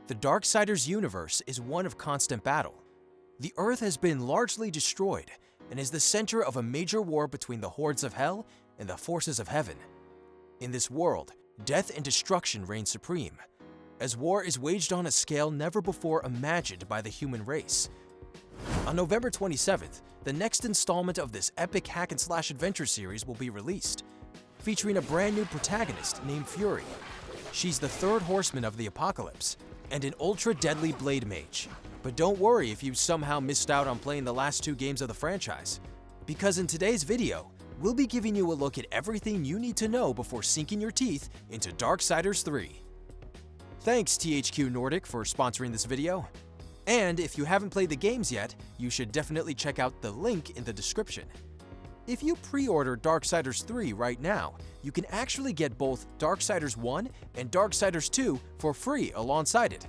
The Darksiders universe is one of constant battle. The Earth has been largely destroyed and is the center of a major war between the hordes of hell and the forces of heaven. In this world, death and destruction reign supreme, as war is waged on a scale never before imagined by the human race. On November 27th, the next installment of this epic hack-and-slash adventure series will be released, featuring a brand new protagonist named Fury. She's the third horseman of the apocalypse, and an ultra-deadly blade mage. But don't worry if you somehow missed out on playing the last two games of the franchise, because in today's video, we'll be giving you a look at everything you need to know before sinking your teeth into Darksiders 3. Thanks THQ Nordic for sponsoring this video. And if you haven't played the games yet, you should definitely check out the link in the description. If you pre-order Darksiders 3 right now, you can actually get both Darksiders 1 and Darksiders 2 for free alongside it.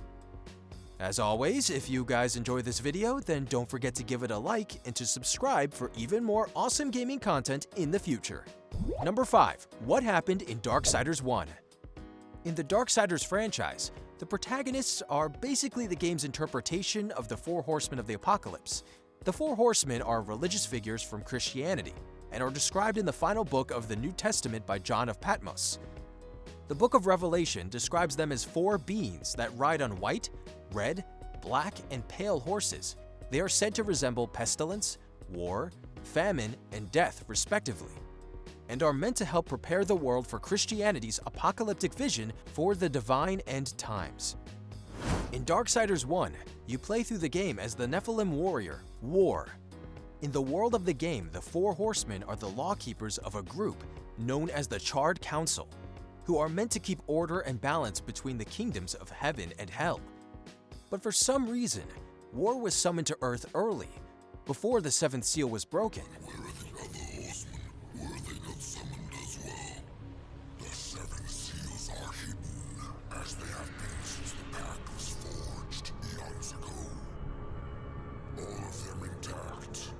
As always, if you guys enjoy this video, then don't forget to give it a like and to subscribe for even more awesome gaming content in the future. Number 5. What happened in Darksiders 1? In the Darksiders franchise, the protagonists are basically the game's interpretation of the Four Horsemen of the Apocalypse. The Four Horsemen are religious figures from Christianity and are described in the final book of the New Testament by John of Patmos. The Book of Revelation describes them as four beings that ride on white, red, black, and pale horses. They are said to resemble pestilence, war, famine, and death, respectively, and are meant to help prepare the world for Christianity's apocalyptic vision for the divine end times. In Darksiders 1, you play through the game as the Nephilim warrior, War. In the world of the game, the Four Horsemen are the lawkeepers of a group known as the Charred Council, who are meant to keep order and balance between the kingdoms of heaven and hell. But for some reason, War was summoned to Earth early, before the seventh seal was broken. Where are the other horsemen? Were they not summoned as well? The seven seals are hidden, as they have been since the pact was forged eons ago. All of them intact.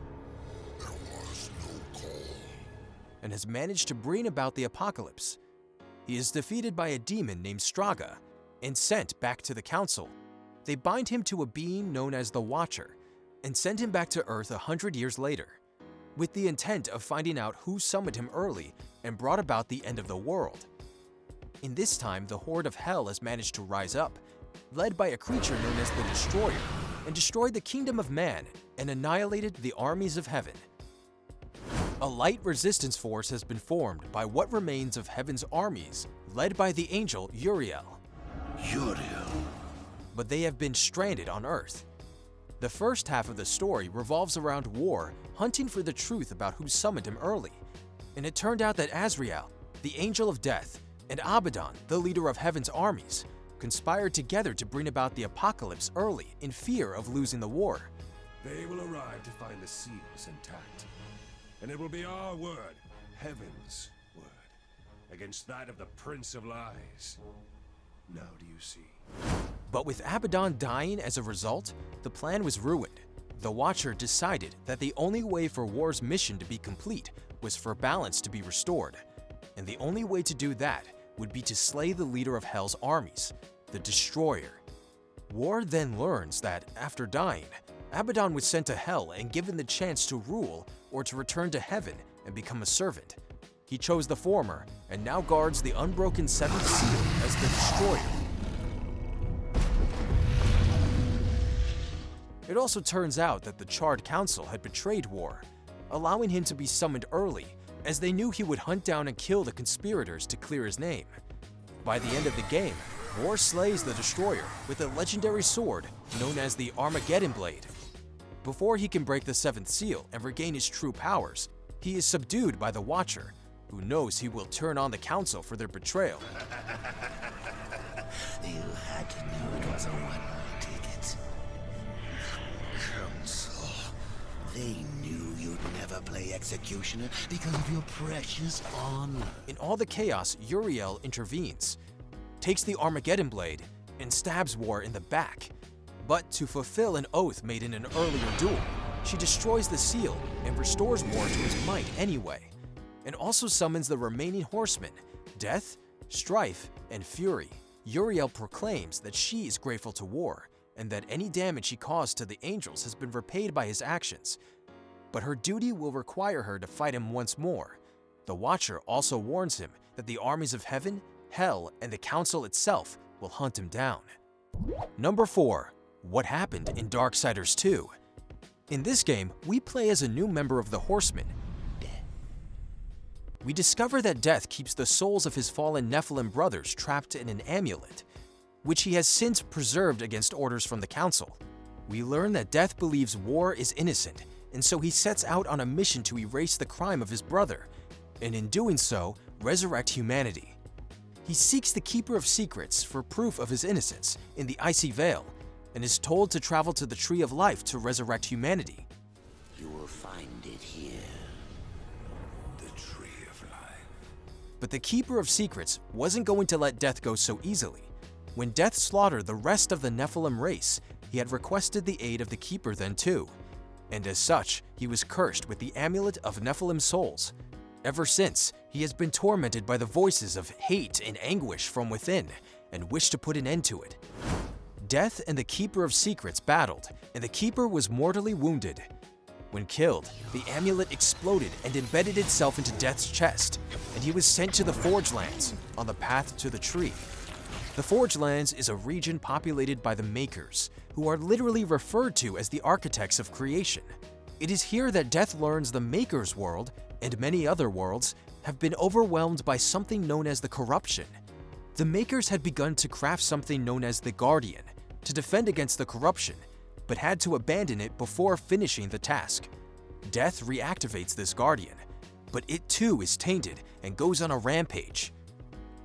There was no call. And has managed to bring about the apocalypse. He is defeated by a demon named Straga and sent back to the council. They bind him to a being known as the Watcher and send him back to Earth 100 years later, with the intent of finding out who summoned him early and brought about the end of the world. In this time, the Horde of Hell has managed to rise up, led by a creature known as the Destroyer, and destroyed the kingdom of man and annihilated the armies of heaven. A light resistance force has been formed by what remains of heaven's armies, led by the angel Uriel. But they have been stranded on Earth. The first half of the story revolves around War hunting for the truth about who summoned him early, and it turned out that Azrael, the angel of death, and Abaddon, the leader of heaven's armies, conspired together to bring about the apocalypse early in fear of losing the war. They will arrive to find the seals intact, and it will be our word, heaven's word, against that of the Prince of Lies. Now do you see? But with Abaddon dying as a result, the plan was ruined. The Watcher decided that the only way for War's mission to be complete was for balance to be restored, and the only way to do that would be to slay the leader of Hell's armies, the Destroyer. War then learns that, after dying, Abaddon was sent to Hell and given the chance to rule or to return to heaven and become a servant. He chose the former and now guards the unbroken seventh seal as the Destroyer. It also turns out that the Charred Council had betrayed War, allowing him to be summoned early, as they knew he would hunt down and kill the conspirators to clear his name. By the end of the game, War slays the Destroyer with a legendary sword known as the Armageddon Blade. Before he can break the seventh seal and regain his true powers, he is subdued by the Watcher, who knows he will turn on the Council for their betrayal. You had to know it was a one-way ticket. Council. They knew you'd never play Executioner because of your precious honor. In all the chaos, Uriel intervenes, takes the Armageddon Blade, and stabs War in the back. But to fulfill an oath made in an earlier duel, she destroys the seal and restores War to his might anyway, and also summons the remaining horsemen, Death, Strife, and Fury, Uriel proclaims that she is grateful to War, and that any damage he caused to the angels has been repaid by his actions. But her duty will require her to fight him once more. The Watcher also warns him that the armies of heaven, hell, and the Council itself will hunt him down. Number 4. What happened in Darksiders 2? In this game, we play as a new member of the Horsemen. We discover that Death keeps the souls of his fallen Nephilim brothers trapped in an amulet, which he has since preserved against orders from the Council. We learn that Death believes War is innocent, and so he sets out on a mission to erase the crime of his brother, and in doing so, resurrect humanity. He seeks the Keeper of Secrets for proof of his innocence in the Icy Vale, and is told to travel to the Tree of Life to resurrect humanity. You will find it here. The Tree of Life. But the Keeper of Secrets wasn't going to let Death go so easily. When Death slaughtered the rest of the Nephilim race, he had requested the aid of the Keeper then too, and as such, he was cursed with the Amulet of Nephilim Souls. Ever since, he has been tormented by the voices of hate and anguish from within, and wished to put an end to it. Death and the Keeper of Secrets battled, and the Keeper was mortally wounded. When killed, the amulet exploded and embedded itself into Death's chest, and he was sent to the Forge Lands, on the path to the tree. The Forge Lands is a region populated by the Makers, who are literally referred to as the architects of creation. It is here that Death learns the Makers world, and many other worlds, have been overwhelmed by something known as the Corruption. The Makers had begun to craft something known as the Guardian, to defend against the corruption, but had to abandon it before finishing the task. Death reactivates this Guardian, but it too is tainted and goes on a rampage.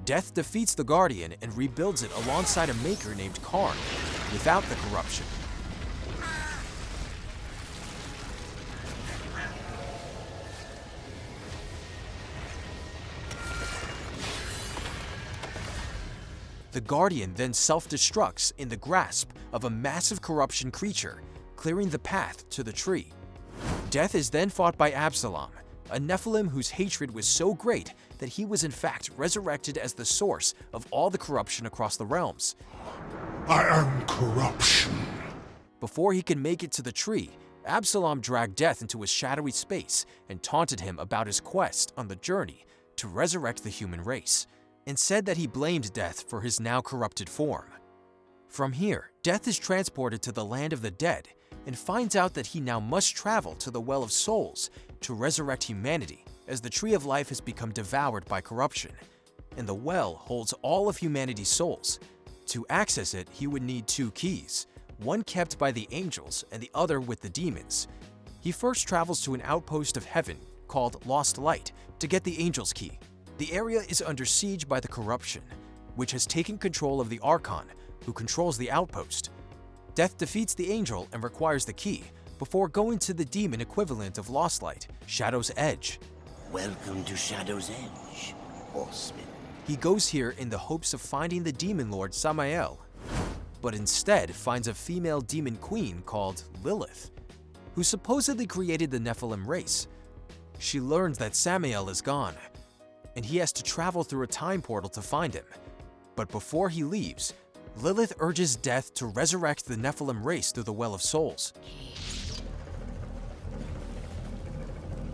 Death defeats the Guardian and rebuilds it alongside a Maker named Karn, without the corruption. The Guardian then self-destructs in the grasp of a massive corruption creature, clearing the path to the tree. Death is then fought by Absalom, a Nephilim whose hatred was so great that he was in fact resurrected as the source of all the corruption across the realms. I am corruption. Before he could make it to the tree, Absalom dragged Death into a shadowy space and taunted him about his quest on the journey to resurrect the human race, and said that he blamed Death for his now corrupted form. From here, Death is transported to the land of the dead and finds out that he now must travel to the Well of Souls to resurrect humanity, as the Tree of Life has become devoured by corruption, and the well holds all of humanity's souls. To access it, he would need 2 keys, one kept by the angels and the other with the demons. He first travels to an outpost of heaven called Lost Light to get the angel's key. The area is under siege by the corruption, which has taken control of the Archon, who controls the outpost. Death defeats the angel and requires the key, before going to the demon equivalent of Lost Light, Shadow's Edge. Welcome to Shadow's Edge, Horseman. He goes here in the hopes of finding the demon lord Samael, but instead finds a female demon queen called Lilith, who supposedly created the Nephilim race. She learns that Samael is gone, and he has to travel through a time portal to find him. But before he leaves, Lilith urges Death to resurrect the Nephilim race through the Well of Souls.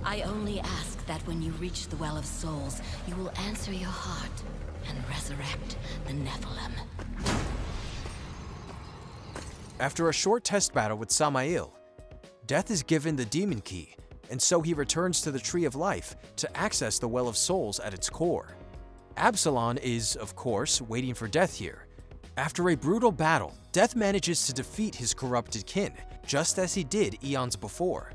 I only ask that when you reach the Well of Souls, you will answer your heart and resurrect the Nephilim. After a short test battle with Samael, Death is given the demon key, and so he returns to the Tree of Life to access the Well of Souls at its core. Absalom is, of course, waiting for Death here. After a brutal battle, Death manages to defeat his corrupted kin, just as he did eons before.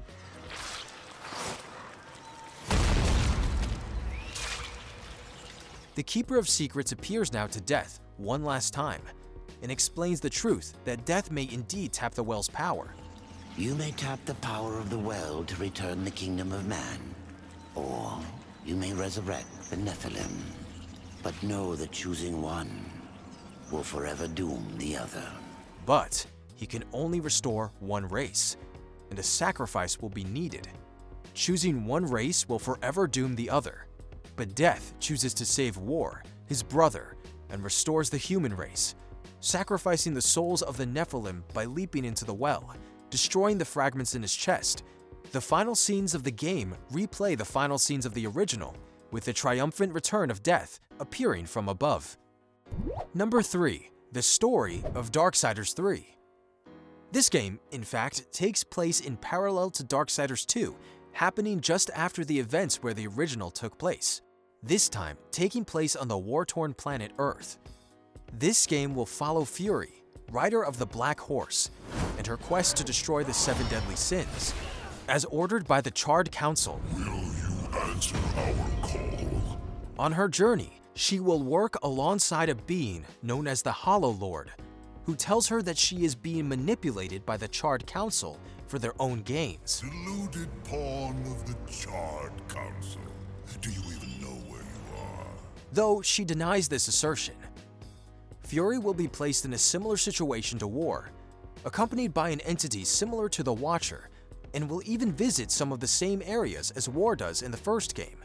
The Keeper of Secrets appears now to Death one last time, and explains the truth that Death may indeed tap the well's power. You may tap the power of the well to return the kingdom of man, or you may resurrect the Nephilim. But know that choosing one will forever doom the other. But he can only restore one race, and a sacrifice will be needed. Choosing one race will forever doom the other. But Death chooses to save War, his brother, and restores the human race, sacrificing the souls of the Nephilim by leaping into the well, destroying the fragments in his chest. The final scenes of the game replay the final scenes of the original, with the triumphant return of death appearing from above. Number 3. The story of Darksiders 3. This game, in fact, takes place in parallel to Darksiders 2, happening just after the events where the original took place, this time taking place on the war-torn planet Earth. This game will follow Fury, rider of the Black Horse, and her quest to destroy the 7 deadly sins. As ordered by the Charred Council, Will you answer our call? on her journey, she will work alongside a being known as the Hollow Lord, who tells her that she is being manipulated by the Charred Council for their own gains. Deluded pawn of the Charred Council. Do you even know where you are? Though she denies this assertion. Fury will be placed in a similar situation to War, accompanied by an entity similar to the Watcher, and will even visit some of the same areas as War does in the first game.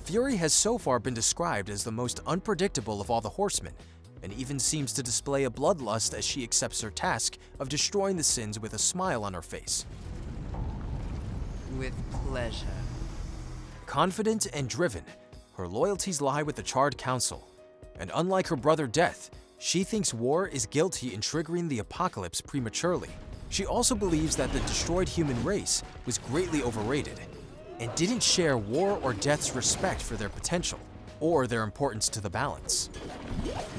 Fury has so far been described as the most unpredictable of all the horsemen, and even seems to display a bloodlust as she accepts her task of destroying the sins with a smile on her face. With pleasure. Confident and driven, her loyalties lie with the Charred Council, and unlike her brother Death, she thinks War is guilty in triggering the apocalypse prematurely. She also believes that the destroyed human race was greatly overrated, and didn't share War or Death's respect for their potential, or their importance to the balance.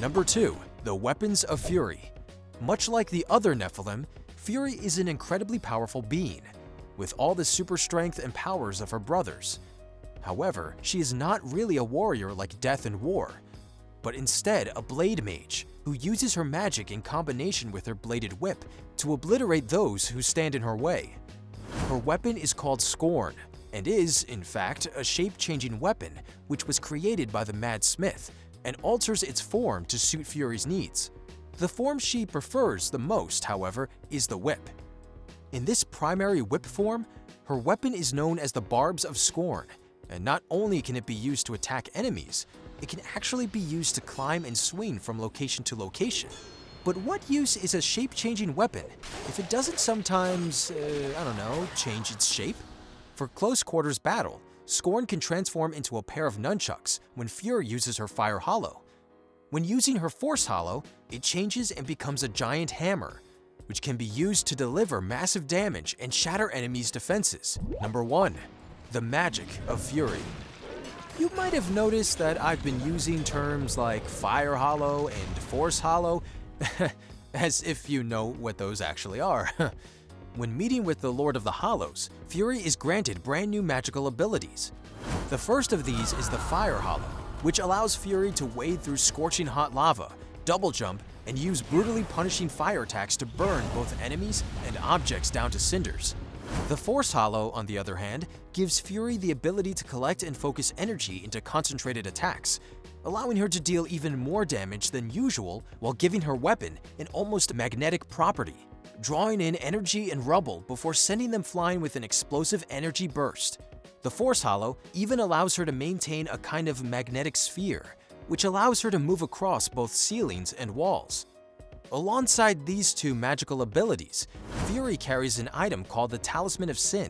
Number 2. The Weapons of Fury. Much like the other Nephilim, Fury is an incredibly powerful being, with all the super strength and powers of her brothers. However, she is not really a warrior like Death and War, but instead a blade mage who uses her magic in combination with her bladed whip to obliterate those who stand in her way. Her weapon is called Scorn, and is, in fact, a shape-changing weapon which was created by the Mad Smith and alters its form to suit Fury's needs. The form she prefers the most, however, is the whip. In this primary whip form, her weapon is known as the Barbs of Scorn, and not only can it be used to attack enemies, it can actually be used to climb and swing from location to location. But what use is a shape-changing weapon if it doesn't sometimes, change its shape? For close quarters battle, Scorn can transform into a pair of nunchucks when Fury uses her Fire Hollow. When using her Force Hollow, it changes and becomes a giant hammer, which can be used to deliver massive damage and shatter enemies' defenses. Number 1. The Magic of Fury. You might have noticed that I've been using terms like Fire Hollow and Force Hollow, as if you know what those actually are. When meeting with the Lord of the Hollows, Fury is granted brand new magical abilities. The first of these is the Fire Hollow, which allows Fury to wade through scorching hot lava, double jump, and use brutally punishing fire attacks to burn both enemies and objects down to cinders. The Force Hollow, on the other hand, gives Fury the ability to collect and focus energy into concentrated attacks, allowing her to deal even more damage than usual while giving her weapon an almost magnetic property, drawing in energy and rubble before sending them flying with an explosive energy burst. The Force Hollow even allows her to maintain a kind of magnetic sphere, which allows her to move across both ceilings and walls. Alongside these two magical abilities, Fury carries an item called the Talisman of Sin.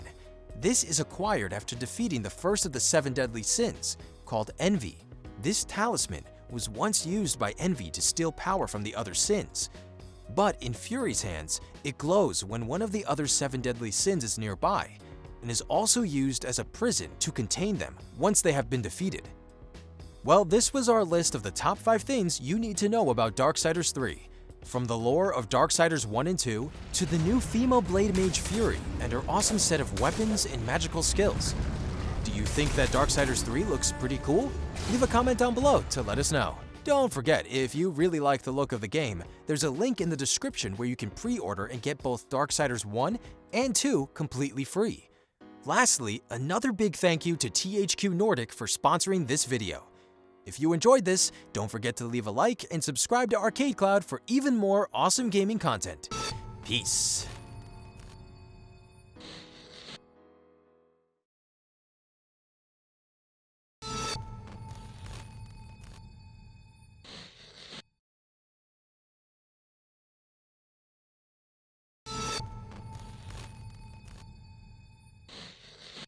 This is acquired after defeating the first of the 7 deadly sins, called Envy. This talisman was once used by Envy to steal power from the other sins, but in Fury's hands, it glows when one of the other 7 deadly sins is nearby, and is also used as a prison to contain them once they have been defeated. Well, this was our list of the top 5 things you need to know about Darksiders 3. From the lore of Darksiders 1 and 2, to the new female Blade Mage Fury and her awesome set of weapons and magical skills. Do you think that Darksiders 3 looks pretty cool? Leave a comment down below to let us know. Don't forget, if you really like the look of the game, there's a link in the description where you can pre-order and get both Darksiders 1 and 2 completely free. Lastly, another big thank you to THQ Nordic for sponsoring this video. If you enjoyed this, don't forget to leave a like and subscribe to ArcadeCloud for even more awesome gaming content. Peace.